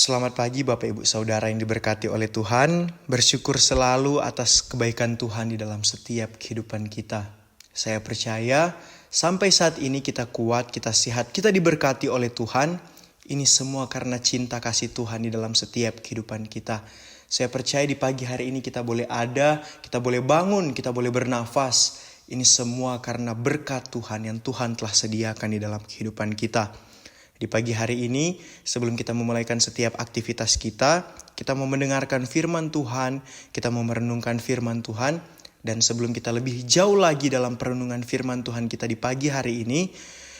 Selamat pagi Bapak Ibu Saudara yang diberkati oleh Tuhan. Bersyukur selalu atas kebaikan Tuhan di dalam setiap kehidupan kita. Saya percaya sampai saat ini kita kuat, kita sehat, kita diberkati oleh Tuhan. Ini semua karena cinta kasih Tuhan di dalam setiap kehidupan kita. Saya percaya di pagi hari ini kita boleh ada, kita boleh bangun, kita boleh bernafas. Ini semua karena berkat Tuhan yang Tuhan telah sediakan di dalam kehidupan kita. Di pagi hari ini, sebelum kita memulaikan setiap aktivitas kita mau mendengarkan firman Tuhan, kita mau merenungkan firman Tuhan. Dan sebelum kita lebih jauh lagi dalam perenungan firman Tuhan kita di pagi hari ini,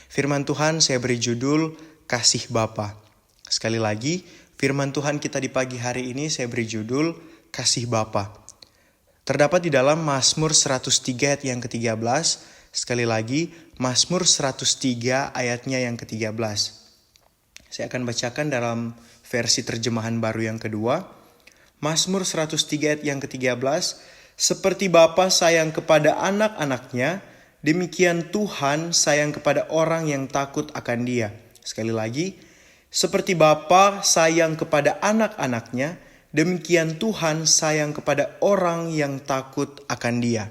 firman Tuhan saya beri judul Kasih Bapa. Sekali lagi, firman Tuhan kita di pagi hari ini saya beri judul Kasih Bapa. Terdapat di dalam Mazmur 103 ayat yang ke-13. Sekali lagi, Mazmur 103 ayatnya yang ke-13. Saya akan bacakan dalam versi terjemahan baru yang kedua. Mazmur 103 ayat yang ke-13. Seperti Bapa sayang kepada anak-anaknya, demikian Tuhan sayang kepada orang yang takut akan Dia. Sekali lagi, seperti Bapa sayang kepada anak-anaknya, demikian Tuhan sayang kepada orang yang takut akan Dia.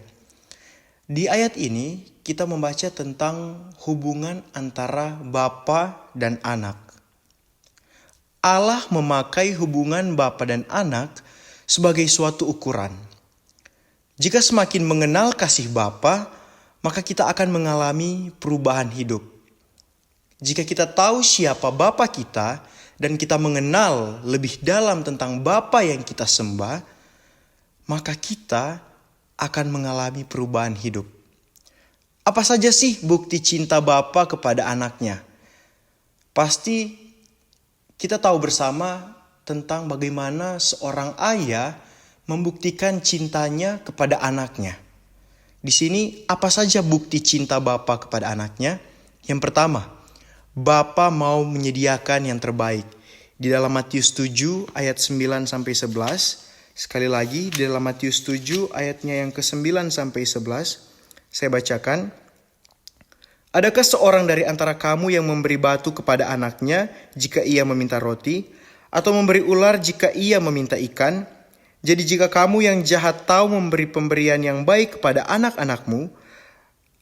Di ayat ini kita membaca tentang hubungan antara Bapa dan anak. Allah memakai hubungan bapa dan anak sebagai suatu ukuran. Jika semakin mengenal kasih Bapa, maka kita akan mengalami perubahan hidup. Jika kita tahu siapa Bapa kita dan kita mengenal lebih dalam tentang Bapa yang kita sembah, maka kita akan mengalami perubahan hidup. Apa saja sih bukti cinta Bapa kepada anaknya? Pasti kita tahu bersama tentang bagaimana seorang ayah membuktikan cintanya kepada anaknya. Di sini apa saja bukti cinta Bapa kepada anaknya? Yang pertama, Bapa mau menyediakan yang terbaik. Di dalam Matius 7 ayat 9 sampai 11, sekali lagi di dalam Matius 7 ayatnya yang ke-9 sampai 11, saya bacakan. Adakah seorang dari antara kamu yang memberi batu kepada anaknya jika ia meminta roti, atau memberi ular jika ia meminta ikan? Jadi jika kamu yang jahat tahu memberi pemberian yang baik kepada anak-anakmu,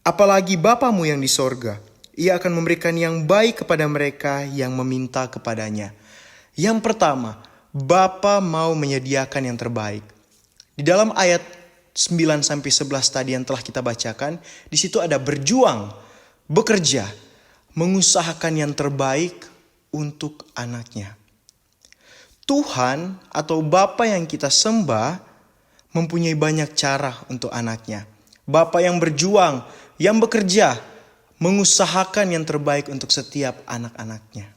apalagi Bapamu yang di sorga, ia akan memberikan yang baik kepada mereka yang meminta kepadanya. Yang pertama, Bapa mau menyediakan yang terbaik. Di dalam ayat 9-11 tadi yang telah kita bacakan, di situ ada berjuang, bekerja, mengusahakan yang terbaik untuk anaknya. Tuhan atau Bapa yang kita sembah mempunyai banyak cara untuk anaknya. Bapa yang berjuang, yang bekerja, mengusahakan yang terbaik untuk setiap anak-anaknya.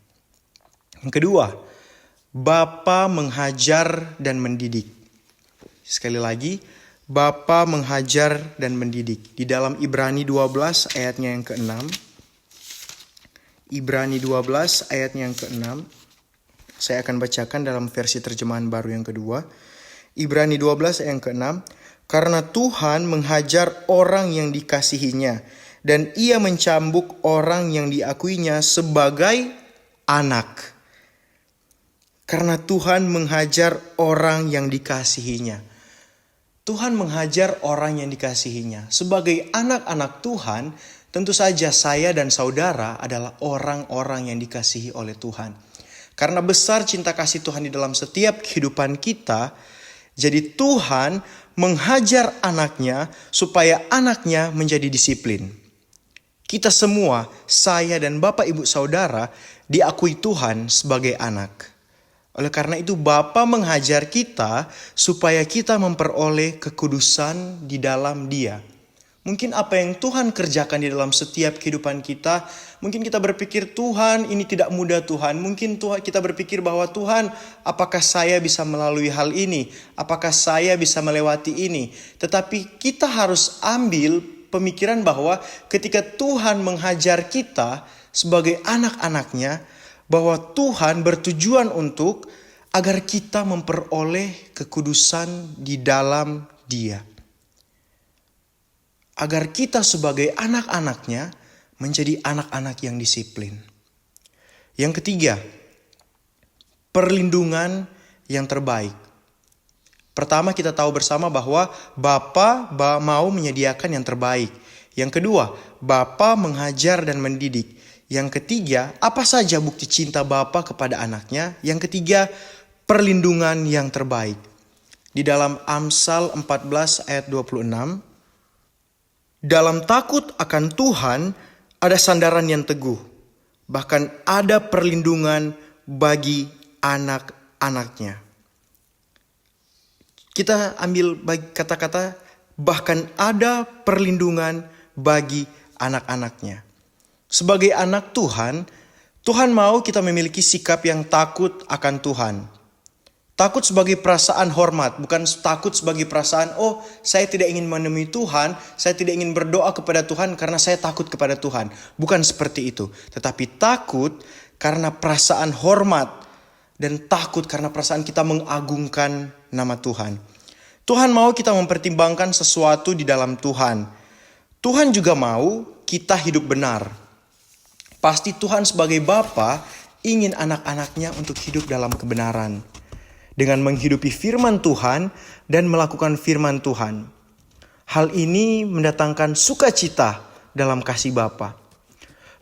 Yang kedua, Bapa menghajar dan mendidik. Sekali lagi, Bapa menghajar dan mendidik. Di dalam Ibrani 12 ayatnya yang ke-6. Ibrani 12 ayatnya yang ke-6. Saya akan bacakan dalam versi terjemahan baru yang kedua. Ibrani 12 ayat yang ke-6. Karena Tuhan menghajar orang yang dikasihinya, dan ia mencambuk orang yang diakuinya sebagai anak. Karena Tuhan menghajar orang yang dikasihinya. Tuhan menghajar orang yang dikasihinya. Sebagai anak-anak Tuhan, tentu saja saya dan saudara adalah orang-orang yang dikasihi oleh Tuhan. Karena besar cinta kasih Tuhan di dalam setiap kehidupan kita, jadi Tuhan menghajar anaknya supaya anaknya menjadi disiplin. Kita semua, saya dan Bapak Ibu Saudara, diakui Tuhan sebagai anak. Oleh karena itu Bapa menghajar kita supaya kita memperoleh kekudusan di dalam Dia. Mungkin apa yang Tuhan kerjakan di dalam setiap kehidupan kita, mungkin kita berpikir Tuhan ini tidak mudah Tuhan. Mungkin kita berpikir bahwa Tuhan apakah saya bisa melalui hal ini? Apakah saya bisa melewati ini? Tetapi kita harus ambil pemikiran bahwa ketika Tuhan menghajar kita sebagai anak-anaknya, bahwa Tuhan bertujuan untuk agar kita memperoleh kekudusan di dalam Dia. Agar kita sebagai anak-anaknya menjadi anak-anak yang disiplin. Yang ketiga, perlindungan yang terbaik. Pertama, kita tahu bersama bahwa Bapa mau menyediakan yang terbaik. Yang kedua, Bapa menghajar dan mendidik. Yang ketiga, apa saja bukti cinta Bapa kepada anaknya. Yang ketiga, perlindungan yang terbaik. Di dalam Amsal 14 ayat 26, dalam takut akan Tuhan ada sandaran yang teguh, bahkan ada perlindungan bagi anak-anaknya. Kita ambil kata-kata bahkan ada perlindungan bagi anak-anaknya. Sebagai anak Tuhan, Tuhan mau kita memiliki sikap yang takut akan Tuhan. Takut sebagai perasaan hormat, bukan takut sebagai perasaan, oh saya tidak ingin menemui Tuhan, saya tidak ingin berdoa kepada Tuhan karena saya takut kepada Tuhan. Bukan seperti itu, tetapi takut karena perasaan hormat dan takut karena perasaan kita mengagungkan nama Tuhan. Tuhan mau kita mempertimbangkan sesuatu di dalam Tuhan. Tuhan juga mau kita hidup benar. Pasti Tuhan sebagai Bapa ingin anak-anaknya untuk hidup dalam kebenaran. Dengan menghidupi firman Tuhan dan melakukan firman Tuhan. Hal ini mendatangkan sukacita dalam kasih Bapa.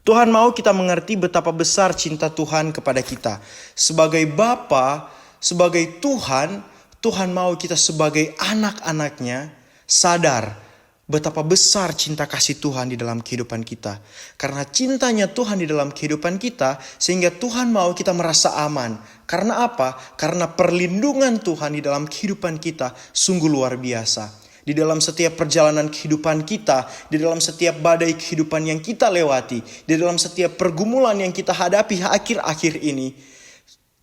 Tuhan mau kita mengerti betapa besar cinta Tuhan kepada kita. Sebagai Bapa, sebagai Tuhan, Tuhan mau kita sebagai anak-anaknya sadar betapa besar cinta kasih Tuhan di dalam kehidupan kita. Karena cintanya Tuhan di dalam kehidupan kita, sehingga Tuhan mau kita merasa aman. Karena apa? Karena perlindungan Tuhan di dalam kehidupan kita sungguh luar biasa. Di dalam setiap perjalanan kehidupan kita, di dalam setiap badai kehidupan yang kita lewati, di dalam setiap pergumulan yang kita hadapi akhir-akhir ini,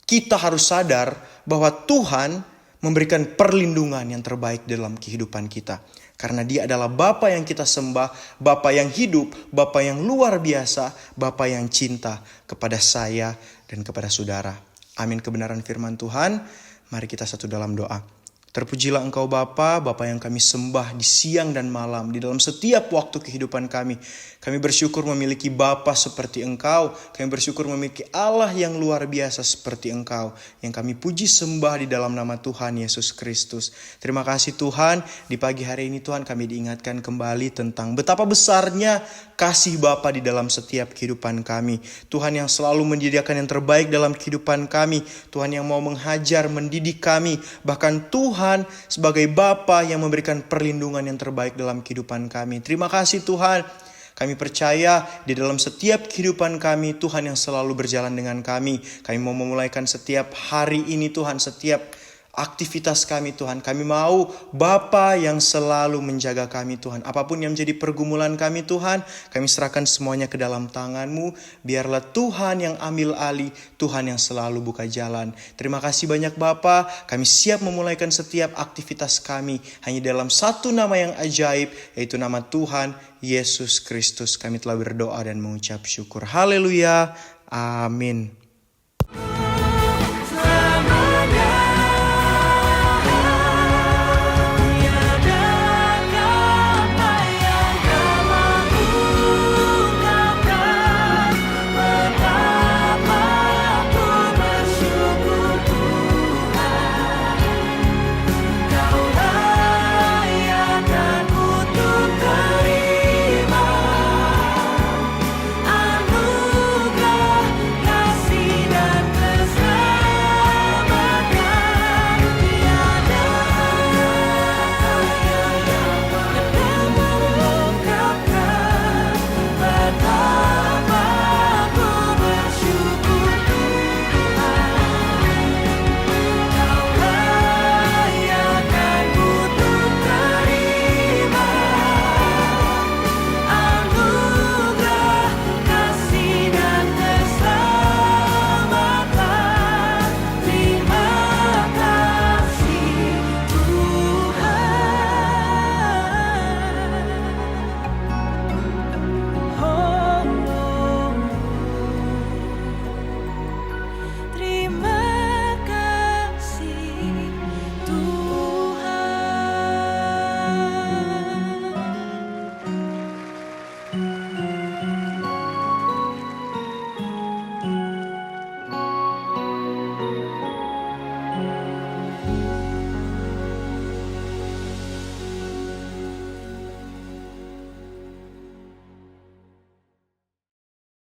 kita harus sadar bahwa Tuhan memberikan perlindungan yang terbaik dalam kehidupan kita. Karena Dia adalah Bapa yang kita sembah, Bapa yang hidup, Bapa yang luar biasa, Bapa yang cinta kepada saya dan kepada saudara. Amin kebenaran firman Tuhan. Mari kita satu dalam doa. Terpujilah Engkau Bapa, Bapa yang kami sembah di siang dan malam, di dalam setiap waktu kehidupan kami. Kami bersyukur memiliki Bapa seperti Engkau. Kami bersyukur memiliki Allah yang luar biasa seperti Engkau, yang kami puji sembah di dalam nama Tuhan Yesus Kristus. Terima kasih Tuhan, di pagi hari ini Tuhan kami diingatkan kembali tentang betapa besarnya kasih Bapa di dalam setiap kehidupan kami. Tuhan yang selalu menyediakan yang terbaik dalam kehidupan kami. Tuhan yang mau menghajar, mendidik kami. Bahkan Tuhan sebagai Bapa yang memberikan perlindungan yang terbaik dalam kehidupan kami. Terima kasih Tuhan. Kami percaya di dalam setiap kehidupan kami, Tuhan yang selalu berjalan dengan kami. Kami mau memulaikan setiap hari ini Tuhan, setiap aktivitas kami Tuhan. Kami mau Bapa yang selalu menjaga kami Tuhan. Apapun yang menjadi pergumulan kami Tuhan, kami serahkan semuanya ke dalam tangan-Mu. Biarlah Tuhan yang ambil alih, Tuhan yang selalu buka jalan. Terima kasih banyak Bapa. Kami siap memulaikan setiap aktivitas kami hanya dalam satu nama yang ajaib, yaitu nama Tuhan Yesus Kristus. Kami telah berdoa dan mengucap syukur. Haleluya. Amin.